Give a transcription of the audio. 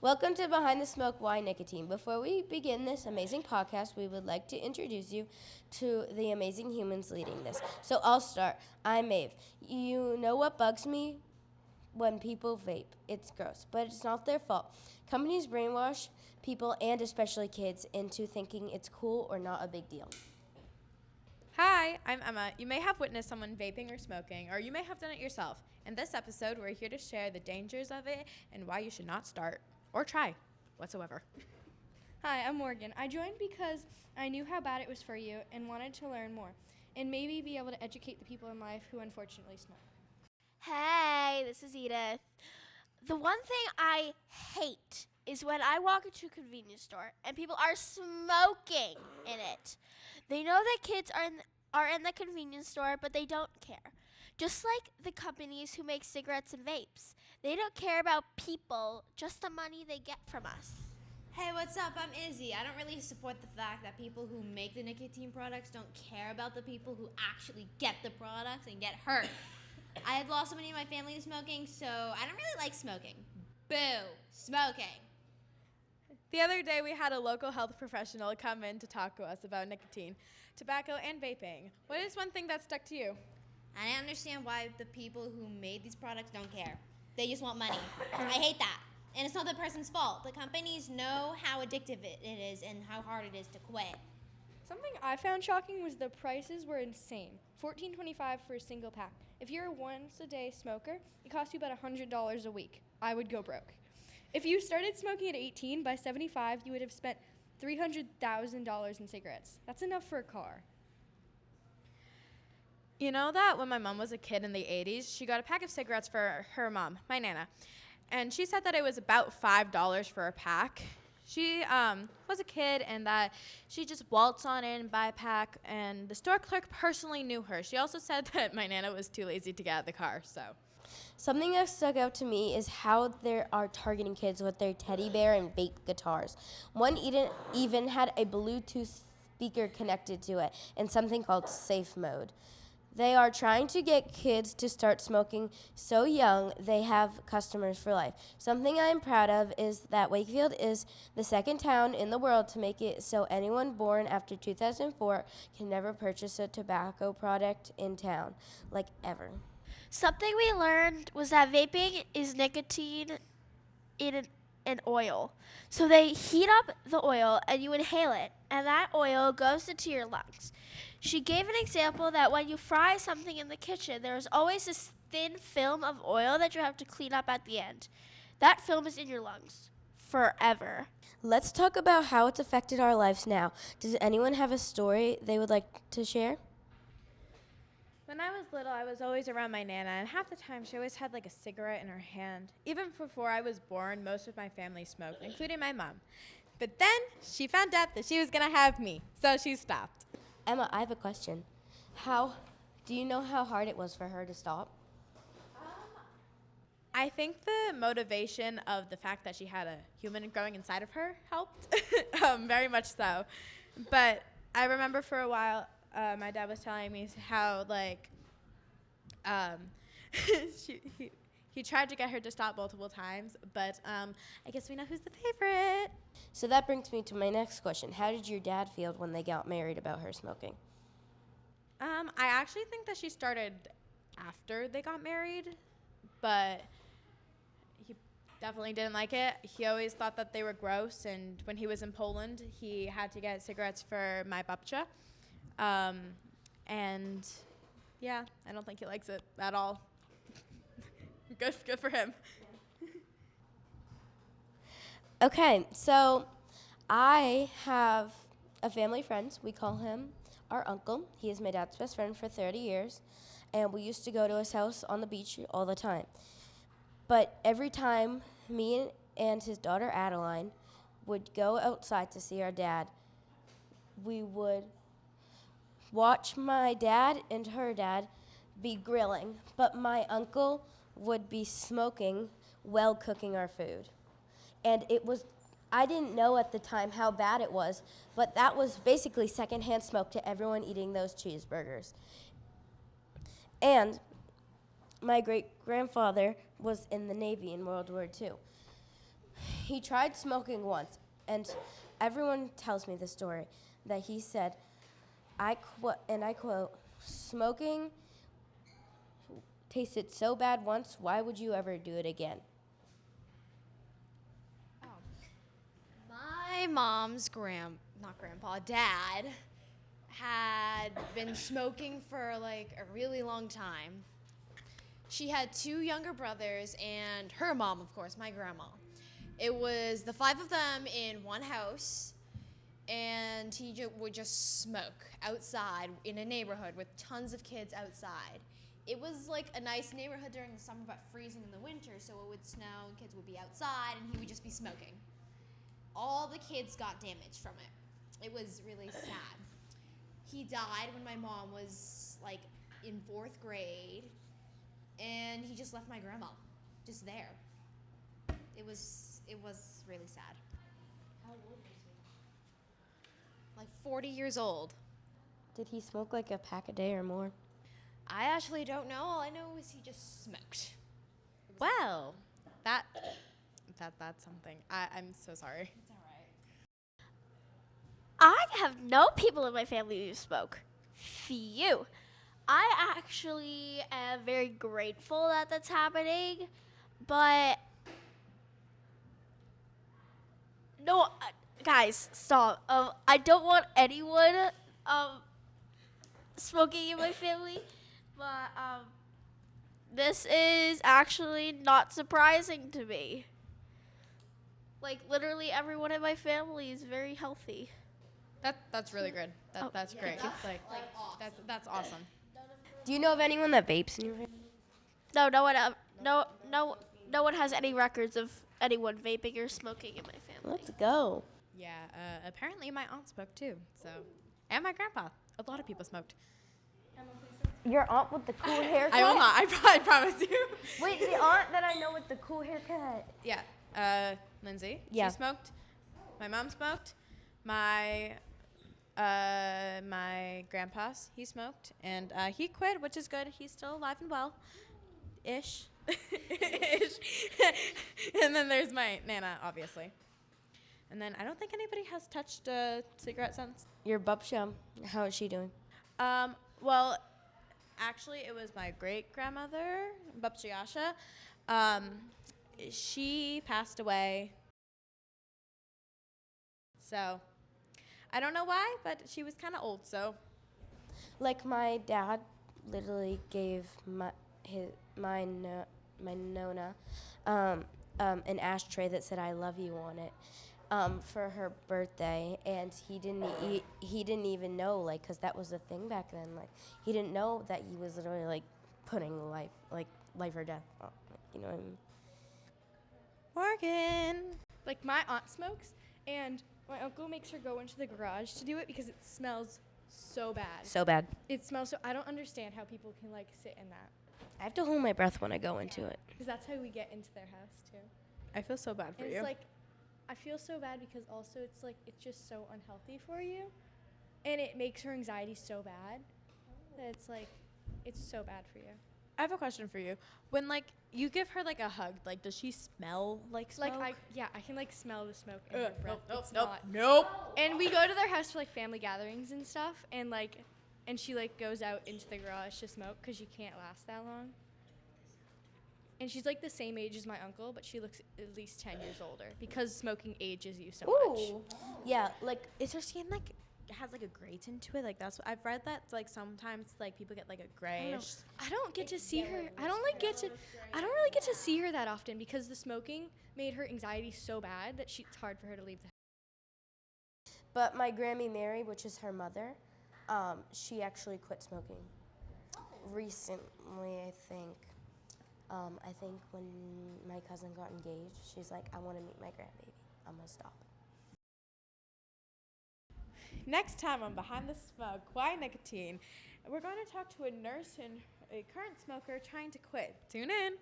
Welcome to Behind the Smoke, Why Nicotine. Before we begin this amazing podcast, we would like to introduce you to the amazing humans leading this. So I'll start. I'm Maeve. You know what bugs me? When people vape. It's gross, but it's not their fault. Companies brainwash people, and especially kids, into thinking it's cool or not a big deal. Hi, I'm Emma. You may have witnessed someone vaping or smoking, or you may have done it yourself. In this episode, we're here to share the dangers of it and why you should not start or try whatsoever. Hi, I'm Morgan. I joined because I knew how bad it was for you and wanted to learn more and maybe be able to educate the people in life who unfortunately smoke. Hey, this is Edith. The one thing I hate is when I walk into a convenience store and people are smoking in it. They know that kids are in the convenience store, but they don't care. Just like the companies who make cigarettes and vapes. They don't care about people, just the money they get from us. Hey, what's up? I'm Izzy. I don't really support the fact that people who make the nicotine products don't care about the people who actually get the products and get hurt. I had lost somebody in my family to smoking, so I don't really like smoking. Boo! Smoking! The other day, we had a local health professional come in to talk to us about nicotine, tobacco, and vaping. What is one thing that stuck to you? I don't understand why the people who made these products don't care. They just want money. I hate that. And it's not the person's fault. The companies know how addictive it is and how hard it is to quit. Something I found shocking was the prices were insane. $14.25 for a single pack. If you're a once-a-day smoker, it costs you about $100 a week. I would go broke. If you started smoking at 18, by 75, you would have spent $300,000 in cigarettes. That's enough for a car. You know that when my mom was a kid in the 80s, she got a pack of cigarettes for her mom, my Nana. And she said that it was about $5 for a pack. She was a kid and that she just waltzed on in and buy a pack, and the store clerk personally knew her. She also said that my Nana was too lazy to get out of the car, so. Something that stuck out to me is how they are targeting kids with their teddy bear and vape guitars. One even had a Bluetooth speaker connected to it and something called safe mode. They are trying to get kids to start smoking so young they have customers for life. Something I am proud of is that Wakefield is the second town in the world to make it so anyone born after 2004 can never purchase a tobacco product in town, like ever. Something we learned was that vaping is nicotine in an oil. So they heat up the oil and you inhale it, and that oil goes into your lungs. She gave an example that when you fry something in the kitchen, there's always this thin film of oil that you have to clean up at the end. That film is in your lungs forever. Let's talk about how it's affected our lives now. Does anyone have a story they would like to share? When I was little, I was always around my Nana, and half the time she always had like a cigarette in her hand. Even before I was born, most of my family smoked, including my mom. But then she found out that she was going to have me, so she stopped. Emma, I have a question. Do you know how hard it was for her to stop? I think the motivation of the fact that she had a human growing inside of her helped, very much so. But I remember for a while, my dad was telling me how, like, he tried to get her to stop multiple times, but I guess we know who's the favorite. So that brings me to my next question. How did your dad feel when they got married about her smoking? I actually think that she started after they got married, but he definitely didn't like it. He always thought that they were gross, and when he was in Poland, he had to get cigarettes for my babcia. And yeah, I don't think he likes it at all. Good for him. Okay, so I have a family friend. We call him our uncle. He is my dad's best friend for 30 years, and we used to go to his house on the beach all the time. But every time me and his daughter Adeline would go outside to see our dad, we would watch my dad and her dad be grilling, but my uncle would be smoking while cooking our food. And I didn't know at the time how bad it was, but that was basically secondhand smoke to everyone eating those cheeseburgers. And my great-grandfather was in the Navy in World War II. he tried smoking once, and everyone tells me the story that he said, I quote, smoking tasted so bad once, why would you ever do it again? My mom's not grandpa, dad, had been smoking for like a really long time. She had 2 younger brothers and her mom, of course, my grandma. It was the 5 of them in one house, and he would just smoke outside in a neighborhood with tons of kids outside. It was like a nice neighborhood during the summer, but freezing in the winter, so it would snow and kids would be outside, and he would just be smoking. All the kids got damaged from it. It was really sad. He died when my mom was like in 4th grade, and he just left my grandma just there. It was really sad. How old was he? Like 40 years old. Did he smoke like a pack a day or more? I actually don't know. All I know is he just smoked. Well, that's something. I'm so sorry. It's all right. I have no people in my family who smoke. Few. I actually am very grateful that that's happening, but no, guys, stop. I don't want anyone smoking in my family, but this is actually not surprising to me. Like literally everyone in my family is very healthy. That's really good. That's great. That's awesome. Do you know of anyone that vapes in your family? No, no one has any records of anyone vaping or smoking in my family. Let's go. Yeah. Apparently my aunt smoked too. So, and my grandpa. A lot of people smoked. Your aunt with the cool haircut? I will not. I promise you. Wait, the aunt that I know with the cool haircut. Yeah. Lindsay. Yeah. She smoked. My mom smoked. My grandpa, he smoked, and he quit, which is good. He's still alive and well, ish. Ish. And then there's my Nana, obviously. And then I don't think anybody has touched a cigarette since. Your bupsha, how is she doing? Well, actually, it was my great-grandmother, Bupchiyasha. She passed away. So, I don't know why, but she was kind of old, so. Like my dad literally gave my Nona an ashtray that said "I love you" on it for her birthday, and he didn't even know, like, because that was the thing back then. Like, he didn't know that he was literally like putting life or death on, you know what I mean? Morgan. Like my aunt smokes, and my uncle makes her go into the garage to do it because it smells so bad. So bad. It smells so. I don't understand how people can like sit in that. I have to hold my breath when I go into it. Because that's how we get into their house too. I feel so bad for And you. it's like, I feel so bad because also it's like it's just so unhealthy for you, and it makes her anxiety so bad that it's like it's so bad for you. I have a question for you. When, like, you give her, like, a hug, like, does she smell like smoke? Like I can like smell the smoke in her breath. It's nope. not. And we go to their house for like family gatherings and stuff, and she like goes out into the garage to smoke because she can't last that long. And she's like the same age as my uncle, but she looks at least 10 years older because smoking ages you so much. Ooh. Yeah, like Is her skin, like, has, like, a gray tint to it? Like, that's what I've read that, like, sometimes, like, people get, like, a grayish. I don't get to see her. I don't really get to see her that often because the smoking made her anxiety so bad that it's hard for her to leave the house. But my Grammy Mary, which is her mother, she actually quit smoking recently, I think. I think when my cousin got engaged, she's like, I want to meet my grandbaby. I'm going to stop. Next time on Behind the Smoke, why nicotine? We're going to talk to a nurse and a current smoker trying to quit. Tune in.